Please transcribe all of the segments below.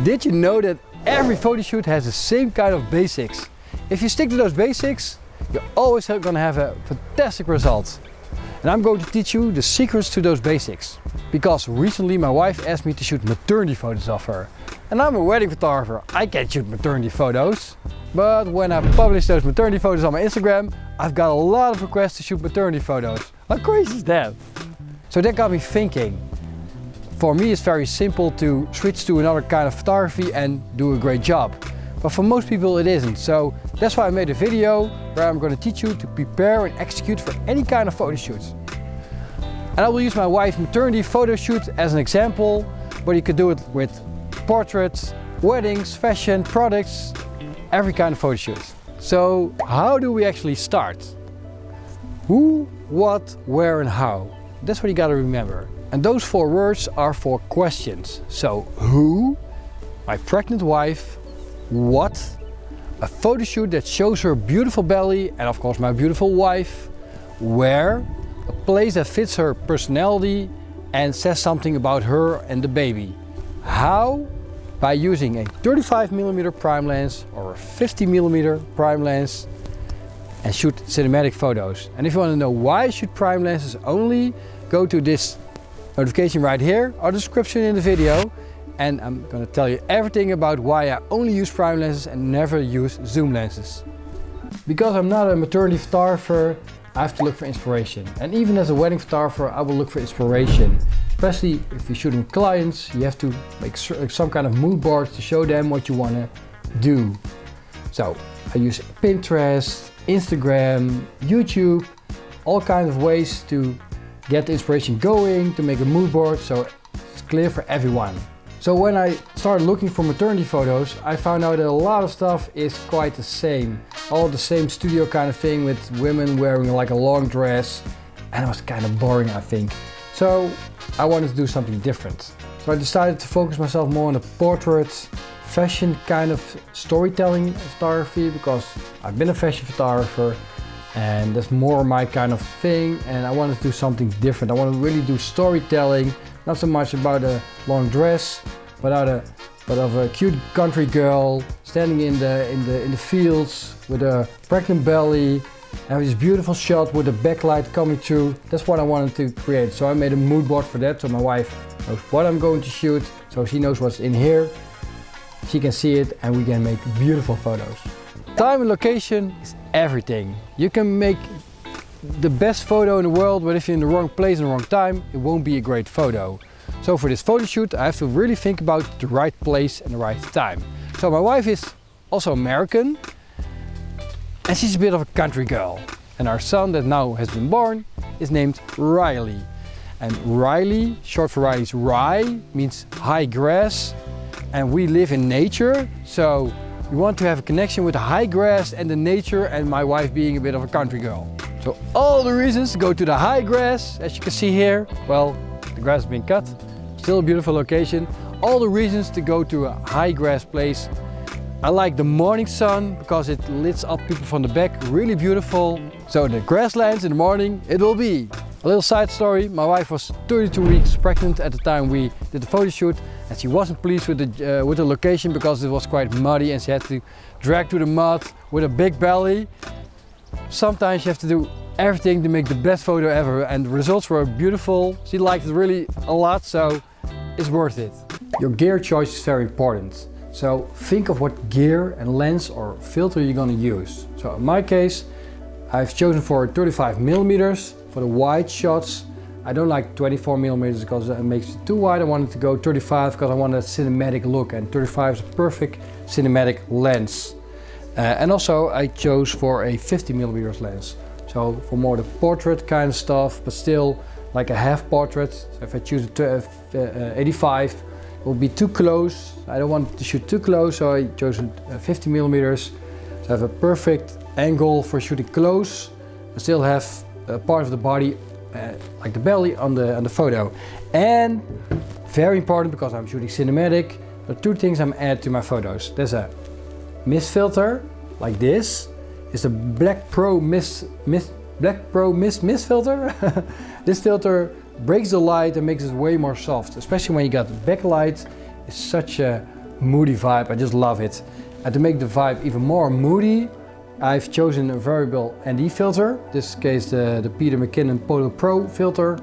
Did you know that every photo shoot has the same kind of basics? If you stick to those basics, you're always going to have a fantastic result. And I'm going to teach you the secrets to those basics. Because recently my wife asked me to shoot maternity photos of her. And I'm a wedding photographer, I can't shoot maternity photos. But when I publish those maternity photos on my Instagram, I've got a lot of requests to shoot maternity photos. How crazy is that? So that got me thinking. For me it's very simple to switch to another kind of photography and do a great job. But for most people it isn't. So that's why I made a video where I'm going to teach you to prepare and execute for any kind of photo shoots. And I will use my wife's maternity photo shoot as an example, but you could do it with portraits, weddings, fashion, products, every kind of photo shoot. So how do we actually start? Who, what, where and how. That's what you got to remember. And those 4 words are 4 questions. So who, my pregnant wife, what, a photo shoot that shows her beautiful belly and of course my beautiful wife, where, a place that fits her personality and says something about her and the baby. How, by using a 35mm prime lens or a 50mm prime lens and shoot cinematic photos. And if you want to know why I shoot prime lenses only, go to this notification right here or description in the video, and I'm going to tell you everything about why I only use prime lenses and never use zoom lenses. Because I'm not a maternity photographer, I have to look for inspiration. And even as a wedding photographer, I will look for inspiration. Especially if you're shooting clients, you have to make some kind of mood boards to show them what you want to do. So I use Pinterest, Instagram, YouTube, all kinds of ways to get the inspiration going, to make a mood board so it's clear for everyone. So when I started looking for maternity photos, I found out that a lot of stuff is quite the same. All the same studio kind of thing with women wearing like a long dress, and it was kind of boring, I think. So I wanted to do something different. So I decided to focus myself more on the portrait, fashion kind of storytelling photography, because I've been a fashion photographer and that's more my kind of thing, and I wanted to do something different. I want to really do storytelling, not so much about a long dress, but of a cute country girl standing in the fields with a pregnant belly and this beautiful shot with the backlight coming through. That's what I wanted to create. So I made a mood board for that, so my wife knows what I'm going to shoot, so she knows what's in here. She can see it and we can make beautiful photos. Time and location is everything. You can make the best photo in the world, but if you're in the wrong place and the wrong time, it won't be a great photo. So for this photo shoot, I have to really think about the right place and the right time. So my wife is also American and she's a bit of a country girl. And our son that now has been born is named Riley. And Riley, short for Riley, is Rye, means high grass. And we live in nature, so we want to have a connection with the high grass and the nature, and my wife being a bit of a country girl. So all the reasons to go to the high grass, as you can see here. Well, the grass has been cut, still a beautiful location. All the reasons to go to a high grass place. I like the morning sun because it lights up people from the back, really beautiful. So the grasslands in the morning it will be. A little side story, my wife was 32 weeks pregnant at the time we did the photo shoot, and she wasn't pleased with the location because it was quite muddy and she had to drag through the mud with a big belly. Sometimes you have to do everything to make the best photo ever, and the results were beautiful. She liked it really a lot, so it's worth it. Your gear choice is very important. So think of what gear and lens or filter you're going to use. So in my case, I've chosen for 35mm for the wide shots. I don't like 24mm because it makes it too wide. I wanted to go 35 because I wanted a cinematic look, and 35 is a perfect cinematic lens. And also I chose for a 50mm lens. So for more the portrait kind of stuff, but still like a half portrait. So if I choose a 85, it will be too close. I don't want to shoot too close, so I chose 50mm. So I have a perfect angle for shooting close. I still have a part of the body, like the belly, on the photo. And very important, because I'm shooting cinematic, there are 2 things I'm adding to my photos. There's a mist filter, like this. It's a Black Pro mist filter. This filter breaks the light and makes it way more soft, especially when you got backlight. It's such a moody vibe. I just love it. And to make the vibe even more moody, I've chosen a variable ND filter, in this case the Peter McKinnon Polo Pro filter,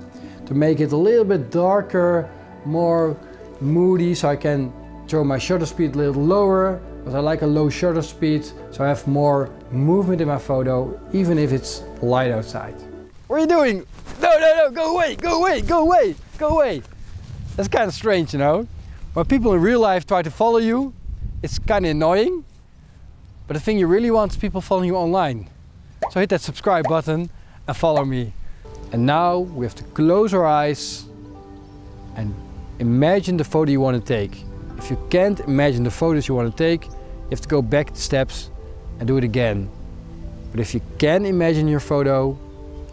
to make it a little bit darker, more moody, so I can throw my shutter speed a little lower, because I like a low shutter speed, so I have more movement in my photo, even if it's light outside. What are you doing? No, go away, go away, go away, go away. That's kind of strange, you know? When people in real life try to follow you, it's kind of annoying. But the thing you really want is people following you online. So hit that subscribe button and follow me. And now we have to close our eyes and imagine the photo you want to take. If you can't imagine the photos you want to take, you have to go back the steps and do it again. But if you can imagine your photo,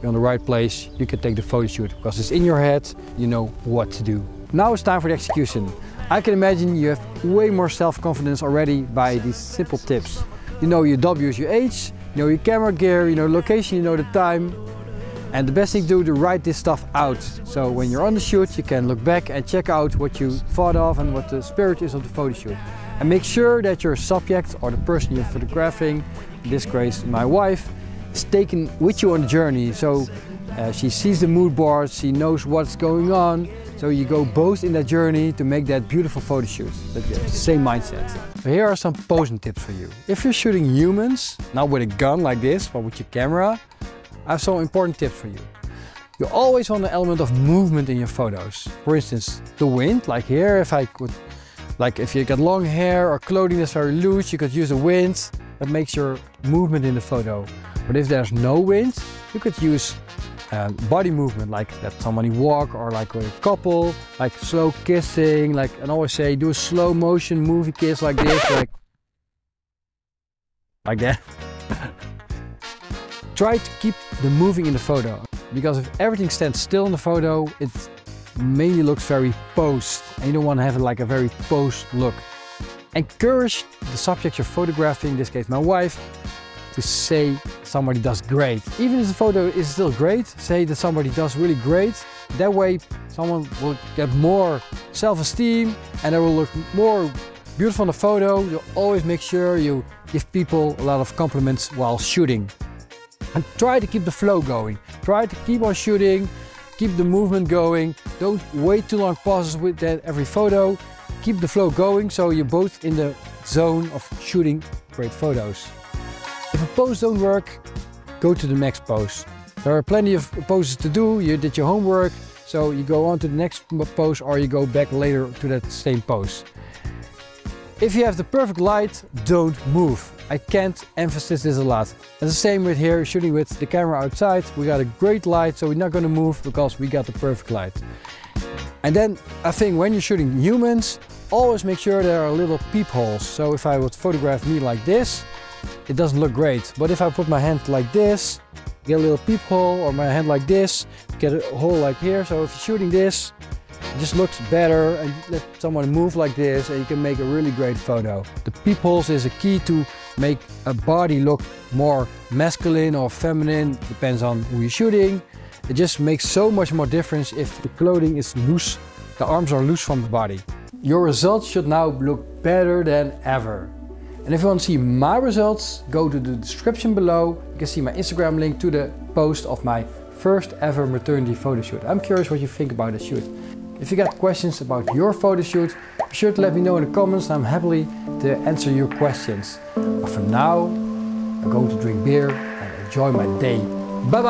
you're on the right place, you can take the photo shoot, because it's in your head, you know what to do. Now it's time for the execution. I can imagine you have way more self-confidence already by these simple tips. You know your W's, your H, you know your camera gear, you know location, you know the time. And the best thing to do is to write this stuff out. So when you're on the shoot, you can look back and check out what you thought of and what the spirit is of the photo shoot. And make sure that your subject, or the person you're photographing, in this case my wife, is taken with you on the journey. So she sees the mood boards, she knows what's going on. So you go both in that journey to make that beautiful photo shoot. That you have the same mindset. So here are some posing tips for you. If you're shooting humans, not with a gun like this, but with your camera, I have some important tips for you. You always want an element of movement in your photos. For instance, the wind, like here, if you got long hair or clothing that's very loose, you could use the wind. That makes your movement in the photo. But if there's no wind, you could use body movement, like that somebody walk, or like a couple, like slow kissing, like, and always say do a slow motion movie kiss like this, like that. Try to keep the moving in the photo, because if everything stands still in the photo, it mainly looks very posed, and you don't want to have like a very posed look. Encourage the subject you're photographing, in this case my wife, to say somebody does great. Even if the photo is still great, say that somebody does really great. That way someone will get more self-esteem and they will look more beautiful in the photo. You always make sure you give people a lot of compliments while shooting. And try to keep the flow going. Try to keep on shooting, keep the movement going. Don't wait too long pauses with that every photo. Keep the flow going so you're both in the zone of shooting great photos. If a pose don't work, go to the next pose. There are plenty of poses to do, you did your homework, so you go on to the next pose or you go back later to that same pose. If you have the perfect light, don't move. I can't emphasize this a lot. And the same with here, shooting with the camera outside. We got a great light, so we're not going to move because we got the perfect light. And then I think when you're shooting humans, always make sure there are little peepholes. So if I would photograph me like this, it doesn't look great. But if I put my hand like this, get a little peephole, or my hand like this, get a hole like here. So if you're shooting this, it just looks better, and let someone move like this and you can make a really great photo. The peepholes is a key to make a body look more masculine or feminine, depends on who you're shooting. It just makes so much more difference if the clothing is loose, the arms are loose from the body. Your results should now look better than ever. And if you want to see my results, go to the description below. You can see my Instagram link to the post of my first ever maternity photo shoot. I'm curious what you think about the shoot. If you got questions about your photo shoot, be sure to let me know in the comments, and I'm happy to answer your questions. But for now, I'm going to drink beer and enjoy my day. Bye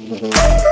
bye!